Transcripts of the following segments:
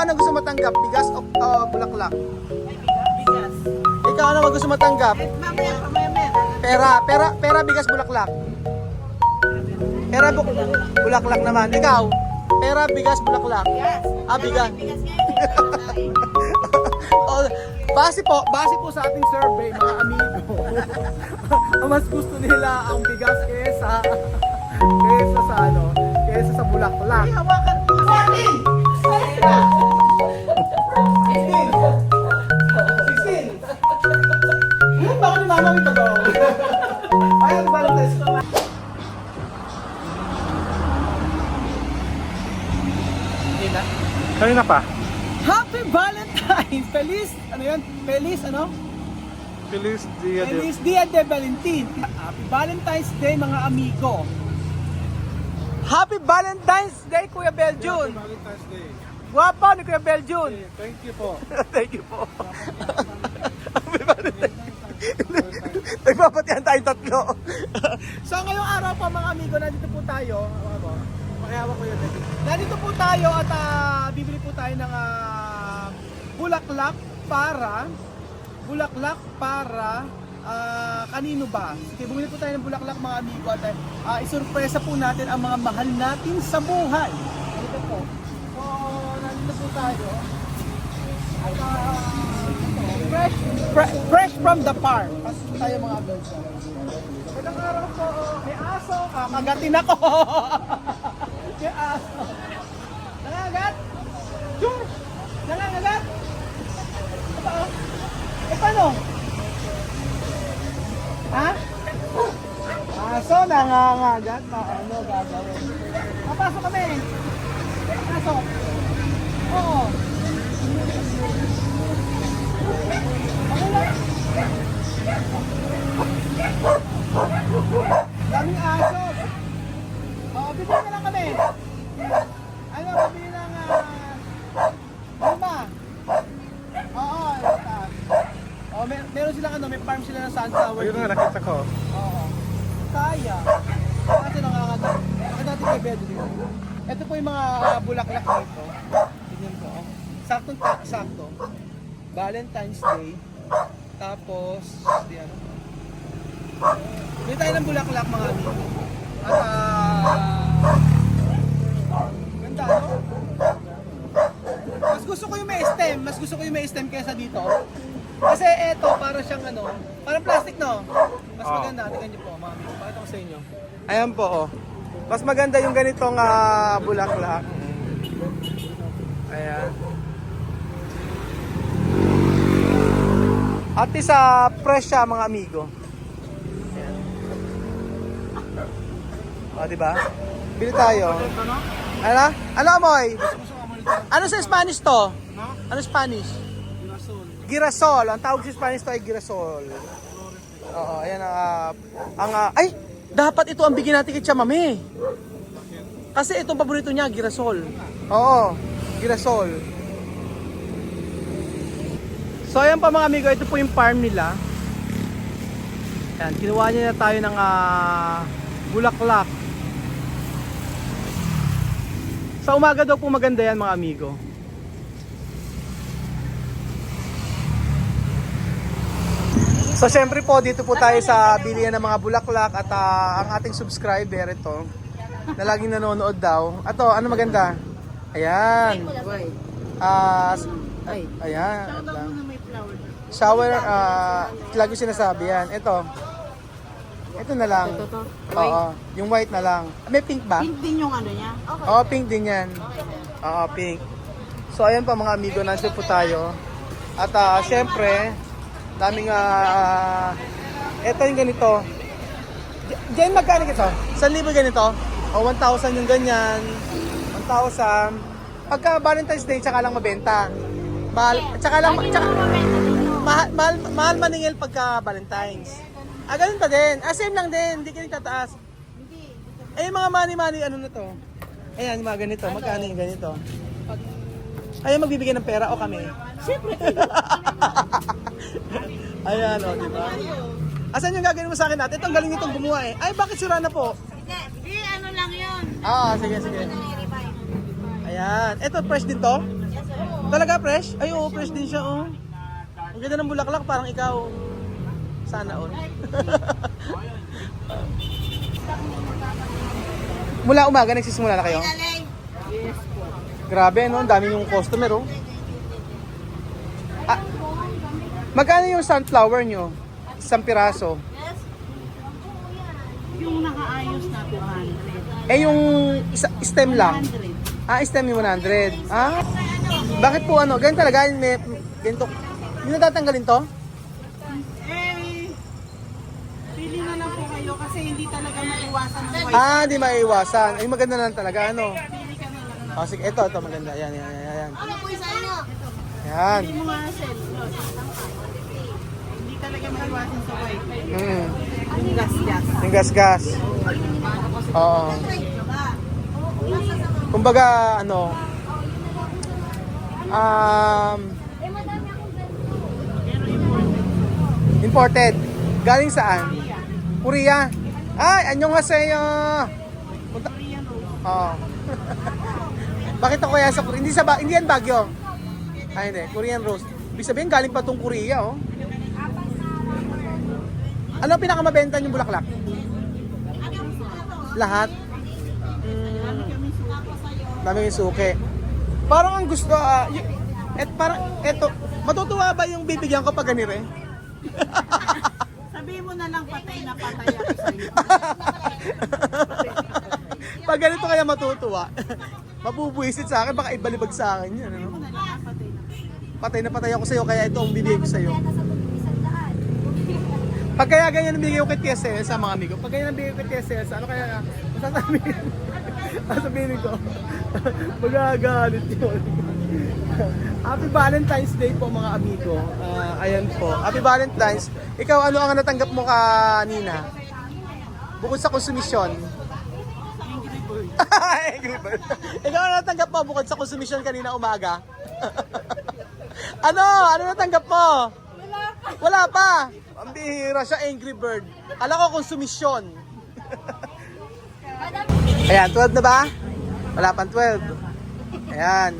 ano gusto matanggap? Bigas o bulaklak? Bigas. Ikaw ano gusto matanggap? Mamaya. Pera, bigas, bulaklak. Pera, bulaklak naman. Ikaw? Pera, bigas, bulaklak. Bigas. Bigas. Bigas ngayon. Oh, base po sa ating survey, mga amigo. Mas gusto nila ang bigas kesa sa bulaklak. Hawakan mo. Hawakan! 16. Bakit ni mama ito daw? Ayaw, Valentine's. Hindi na? Kanina pa. Happy Valentine's! Feliz, ano yun? Feliz, ano? Feliz Dia de... Feliz Dia de Valentin. Happy Valentine's Day, mga amigo. Happy Valentine's Day, Kuya Beljun. Valentine's Day. Guwapa ni Kuya Beljun. Thank you po. Thank you po. Happy Valentine's. Nagpapatihan tayong tatlo. So ngayong araw po mga amigo, nandito po tayo. Makihawa ko yun. Nandito po tayo at bibili po tayo ng bulaklak para kanino ba? Sige, bumili po tayo ng bulaklak mga amigo at isurpresa po natin ang mga mahal natin sa buhay. Dito po. So, nandito po tayo. At fresh from the farm. Pasok po tayo mga girls. Magandang araw po. May aso. Kagatin ako. May aso. Nangagat? Sure. Nangagat? Paano? Ha? Aso, nangangagat. Ano gagawin? Papasok kami. Pasok. Oo. Ano lang? Daming aso. Bibili na lang kami. Ano, bibili ng lima. Oo, taas. Meron silang may farm sila ng sunflower. Ayun nga, nakita ko. Oo. Kaya. Kasi nakakata. Bakit natin kay Bedo dito? Ito po yung mga bulaklak dito. Tingnan ko. Sakto. Valentine's Day. Tapos, bili tayo ng bulaklak mga amigo. At ganda, no? Mas gusto ko yung may stem kaysa dito. Kasi eto, para siyang parang plastic, no? Mas maganda, tingnan niyo po, mga amigo. Pakita ko sa inyo. Ayan po, oh. Mas maganda yung ganitong bulaklak. Ayan. At isa fresh siya mga amigo. Ayan. O, diba? Bili tayo. Ano Amoy? Ano sa Spanish to? Ano Spanish? Girasol. Ang tawag sa Spanish to ay girasol. Oo, ayan ay! Dapat ito ang bigyan natin kay Chamame. Kasi itong paborito niya, girasol. Oo, girasol. So ayan pa mga amigo, ito po yung farm nila. Ayan, kinuha niya na tayo ng bulaklak. Sa umaga daw po maganda yan mga amigo. So syempre po dito po tayo sa bilihan ng mga bulaklak at ang ating subscriber ito na laging nanonood daw. Ato, ano maganda? Ayan. Ayan. Shower, lagi sinasabi yan. Ito na lang. Oo, yung white na lang. May pink ba? Pink din yung ano niya. Oo, pink din yan. Oo, pink. So ayan pa mga amigo, nandito po tayo. At syempre, daming ito yung ganito. Diyan magkano ito? 1,000 ganito? O 1,000 yung ganyan. 1,000. Pagka Valentine's Day, tsaka lang mabenta. Mahal maningil pagka Valentine's. Ganun pa din. Same lang din. Hindi ka nagtataas. Mga money, ano na to? Ayan, mga ganito. Magkano yung ganito? Ayan, magbibigay ng pera o kami? Siyempre. Ayan, o, diba? Asan yung gagawin mo sa akin natin? Ito, ang galing nitong gumawa eh. Ay, bakit sira na po? Hindi, ano lang yun. Sige. Ayan. Ito, fresh din to? Yes, sir. Talaga fresh? Ay, oo, fresh din siya, oh. Ang ganda ng bulaklak, parang ikaw. Sana all. Mula umaga, nagsisimula na kayo? Yes po. Grabe, no? Ang dami yung customer, oh. Ah, magkano yung sunflower nyo? Isang piraso. Yung nakaayos na 200. Eh, yung stem lang? 100. Ah, stem yung 100. Ah, bakit po ano? Ganyan talaga, may ganito. Hindi natatanggalin to? Eh, pili na lang po kayo kasi hindi talaga maiwasan ng white. Ah, di maiiwasan. Ay, maganda na lang talaga, ano? Pili ka na lang. Oh, sige, ito, maganda. Yan, yan, yan, yan. Ano po yung sa inyo? Yan. Hindi mo nga sell. Hindi talaga maiwasan sa white. Mm. Yung gas-gas. Yung gas-gas. Oo. Kumbaga, ano, imported. Galing saan? Korea. Ay, annyeonghaseyo. Punta. Oo. Bakit ako kaya sa Korea? Hindi yan Baguio. Ay, hindi. Korean rose. Ibig sabihin, galing pa tong Korea, oh. Ano ang pinakamabenta yung bulaklak? Lahat? Dami yung suke. Parang ang gusto, parang, eto, matutuwa ba yung bibigyan ko pag ganire? Sabihin mo na lang patay na patay ako sa'yo. Pag ganito kaya matutuwa. Mabubuisit sa akin, baka ibalibag sa akin yan. Ano? Patay na patay ako sa'yo, kaya ito ang bibigay ko sa'yo. Pag kaya ganyan ang bigay ko kay TSL sa mga amigo, pag ganyan ang bigay ko kay TSL, ano kaya masasabihin? Sasabihin ko, magagalit yun. Happy Valentine's Day po mga amigo. Ayan po. Happy Valentine's. Ikaw, ano ang natanggap mo kanina? Bukod sa konsumisyon. Angry Bird. Ikaw, ano natanggap mo bukod sa konsumisyon kanina umaga? Ano? Ano natanggap mo? Wala pa. Ang bihira siya, Angry Bird. Alam ko, konsumisyon. Ayan, 12 na ba? Wala pang 12. Ayan.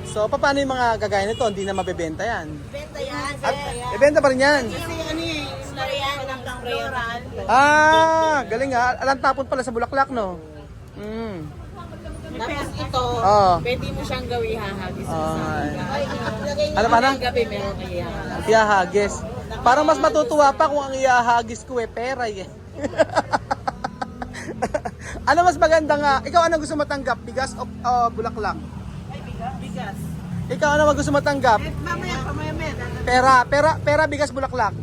So, paano yung mga gagaya nito? Hindi na mabebenta yan. Benta yan. At, ibenta pa rin yan. Kasi ano eh, sprayan ng floral. Galing ha. Alang tapon pala sa bulaklak, no? Mm. Tapos ito, Oo. pwede mo siyang gawin hahagis sa Ano pa na? gabi meron kayo hahagis. Ihahagis. Parang mas matutuwa pa kung ang ihahagis ko pera eh. Ano mas maganda nga? Ikaw ano gusto matanggap? Bigas o bulaklak? Ay, bigas. Ikaw ano gusto matanggap? Eh, mamaya. Pera, bigas, bulaklak.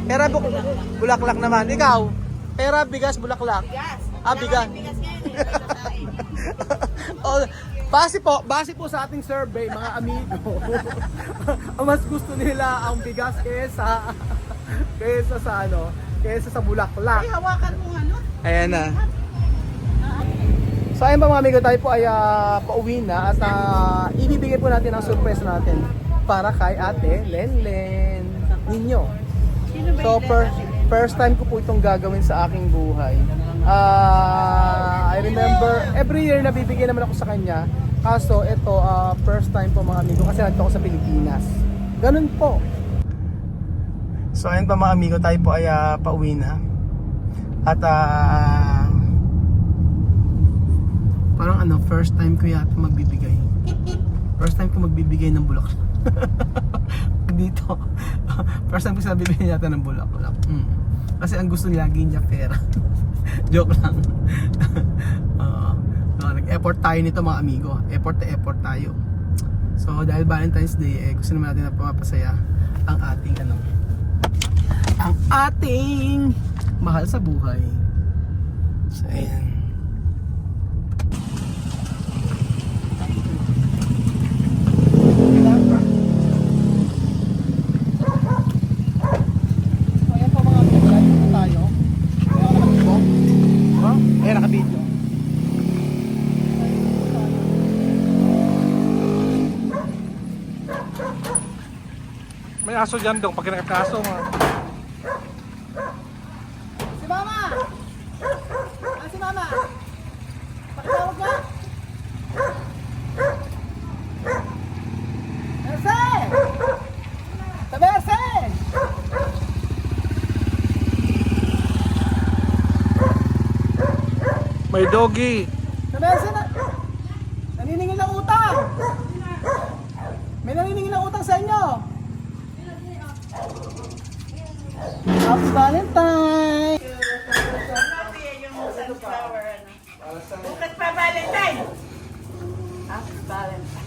Pera, bulaklak naman. Ikaw? Pera, bigas, bulaklak. Bigas. Bigas. Bigas ngayon eh. Base po sa ating survey, mga amigo, ang mas gusto nila ang bigas kaysa sa bulaklak. Ay, hawakan mo ano? Ayan na. So ayun pa mga amigo, tayo po ay pauwi na at ibibigay po natin ang surprise natin para kay Ate Lenlen ninyo. So first time ko po itong gagawin sa aking buhay. I remember every year nabibigyan naman ako sa kanya. Kaso ito first time po mga amigo kasi nandito ako sa Pilipinas. Ganun po. So ayun pa mga amigo, tayo po ay pauwi na. At parang first time ko yata magbibigay. First time ko magbibigay ng bulaklak. Dito. First time ko sa bibigyan yata ng bulaklak. Kasi ang gusto niya lagi niya pera. Joke lang. Nag-effort tayo nito mga amigo. Effort na effort tayo. So dahil Valentine's Day, gusto naman natin na pumapasaya ang ating mahal sa buhay. So ayan. Ayan po mga amigo, dito tayo. Ayan, nakabidyo. May aso dyan dong, pag kinakaso nga. Si Mama! Si Mama! Pakitawag ka! May doggy. Kamesa na. Naniningil ng utang. May naniningil ng utang sa inyo. Happy Valentine! Bukas pa Valentine. Happy Valentine.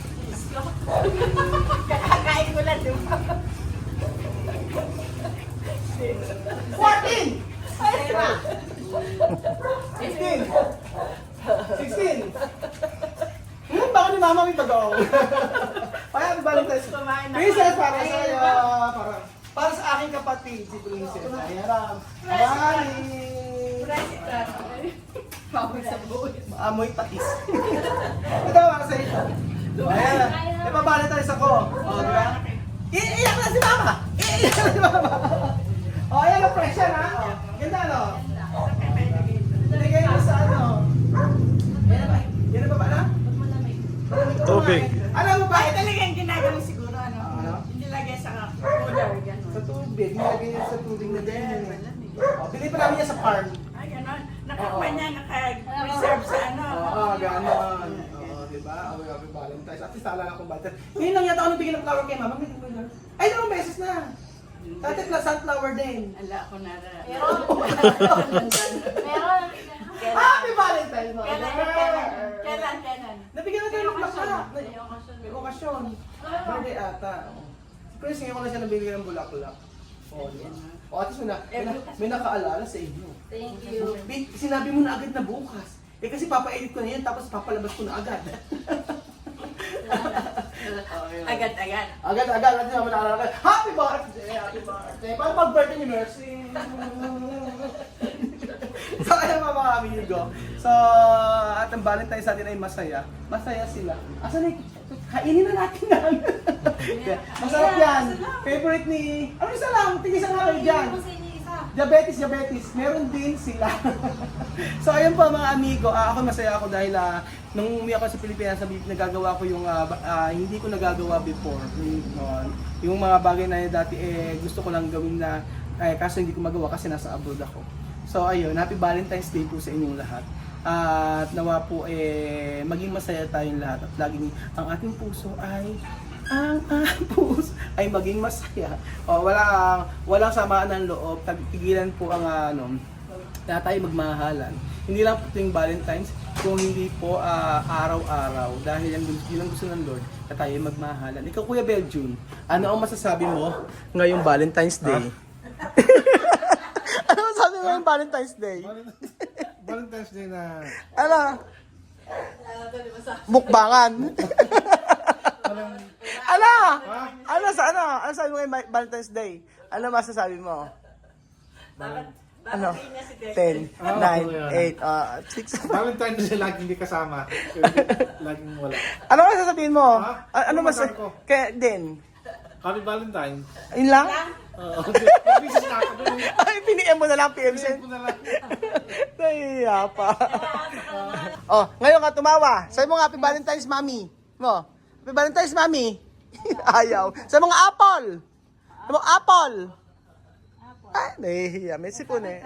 Kakakain ko lang, di ba? 14! 16! 16! Baka ni Mama may pag-o. Ay, Happy Valentine's. Princess, para sa iyo. Para sa aking kapatid, si Princess. Ayan. Amoy patis. Ito, para sa iyo. Ayan. Ipa-Valentine's ako. O, di ba? Iiyak na si Mama! Iiyak na si Mama! O, ayan ang pressure, ha? O, ganda, no? Nilagay mo sa ano? Yan na ba na? Tubig. Alam mo ba? Ay, talagang ginagawa siguro, ano? Hindi lagay sa cooler, gano'n. Sa tubig. Nilagay niya sa tubig na din. O, bili pa namin niya sa farm. Ay, gano'n. Nakakuha niya, naka-reserve sa ano. Oo, gano'n. Oo, diba? Happy Valentine's. At least naalala kong Valentine's. Ngayon lang yata ako nabigyan ng flower kay Mama. Ay, dalawang beses na. Dati sunflower din. Ala ko na rin. Happy Valentine's! Kailan? Nabigyan na tayo ng bulaklak. May okasyon. Birthday ata. Si Prince, ngayon ko na siya nabigyan ng bulaklak. O, diba? O, at least may nakaalala sa inyo. Thank you. Sinabi mo na agad na bukas. Eh kasi papa-edit ko na yan, tapos papalabas ko na agad. Agad-agad. Agad, at naman nakalala. Happy birthday! Happy birthday! Paano pag-birthday ni Mercy? So, ayan mga amigo. So, at ang Valentine's natin ay masaya. Masaya sila. Asan eh? Kainin na natin yan. Masarap yan. Favorite ni... Ano isa lang? Tigisa nga kayo dyan. Diabetes. Meron din sila. So, ayun po mga amigo. Ako masaya ako dahil nung umuwi ako sa Pilipinas, nagagawa ko yung hindi ko nagagawa before. Yung mga bagay na dati gusto ko lang gawin na kaso hindi ko magawa kasi nasa abroad ako. So ayun, Happy Valentine's Day po sa inyong lahat. At nawa po maging masaya tayong lahat at laging ang ating puso ay puso ay maging masaya. O walang samaan ng loob, pigilan po ang na tayo magmahalan. Hindi lang po yung Valentine's, kung hindi po araw-araw dahil yun ang gusto ng Lord na tayo magmahalan. Ikaw Kuya Beljun, ano ang masasabi mo ngayong Valentine's Day? Ano masasabi mo ngayong Valentine's Day? Valentine's Day na... Ano? Mukbangan. Ano sabi mo ngayong Valentine's Day? Ano masasabi mo? Ano? 10, 9, 8, 6. Valentine's Day laging hindi kasama. Laging wala. Ano ang sasabihin mo? Ha? Ano Ano masabi ko? Kaya din. Happy Valentine. Yun lang? Oo. Business na ako doon. Ay, piniem mo na lang, PM Sabi ko na lang. Nahiya pa. Oh, ngayon ka tumawa. Sabi mo nga, Happy Valentine's, Mami. Mo. Happy Valentine's, Mami. Ayaw. Sa mga apple. Sa mga apple. Ay, nahihiya. May sipon eh.